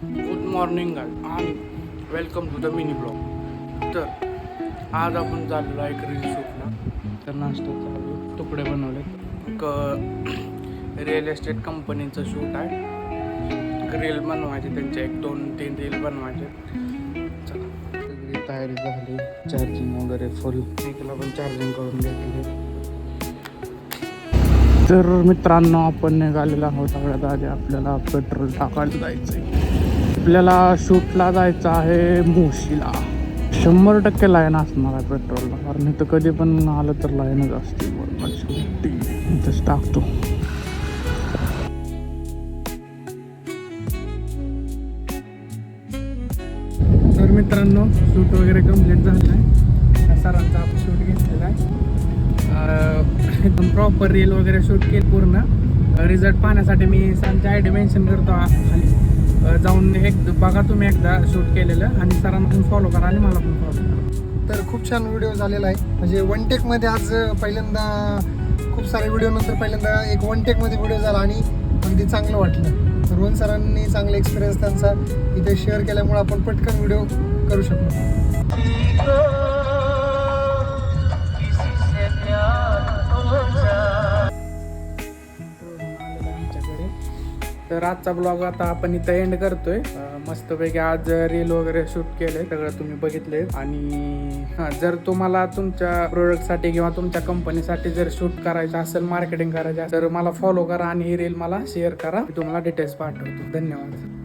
Good morning आणि welcome to the mini blog. तर आज आपण चाललेलो आहे एक रील शूटला. तर नाश्ता चालू, तुकडे बनवले. एक रिअल एस्टेट कंपनीचं शूट आहे. रील बनवायचे, त्यांचे 1-2-3 रील बनवायचे. चला, सगळी तयारी झाली, चार्जिंग वगैरे फुल. एकला पण चार्जिंग करून घेतली. तर मित्रांनो, आपण निघालेलो आहोत सगळ्यात आधी. आपल्याला पेट्रोल टाकायला जायचं आहे. आपल्याला शूटला जायचं आहे मोशीला. 100% लाईन असणार आहे पेट्रोलला, कारण इथं कधी पण आलं तर लाईनच असते. इथंच टाकतो. तर मित्रांनो, शूट वगैरे कम्प्लीट झालं आहे. सरांचा आपण शूट घेतलेला आहे. एकदम प्रॉपर रील वगैरे शूट केली पूर्ण. रिझल्ट पाहण्यासाठी मी सरांची ID मेन्शन करतो खाली. जाऊन बघा तुम्ही एकदा शूट केलेलं, आणि सरांना पण फॉलो करा आणि मला पण फॉलो करा. तर खूप छान व्हिडिओ झालेला आहे. म्हणजे वन टेकमध्ये आज पहिल्यांदा, खूप सारे व्हिडिओ नंतर पहिल्यांदा एक वन टेकमध्ये व्हिडिओ झाला आणि अगदी चांगलं वाटलं. रोहन सरांनी चांगला एक्सपिरियन्स त्यांचा इथे शेअर केल्यामुळे आपण पटकन व्हिडिओ करू शकतो. तर आजचा ब्लॉग आता आपण इथं एंड करतोय. मस्तपैकी आज रील वगैरे शूट केलंय, सगळं तुम्ही बघितलंय. आणि जर तुम्हाला तुमच्या प्रोडक्टसाठी किंवा तुमच्या कंपनीसाठी जर शूट करायचं असेल, मार्केटिंग करायचं असेल, तर मला फॉलो करा आणि ही रील मला शेअर करा. मी तुम्हाला डिटेल्स पाठवतो. धन्यवाद.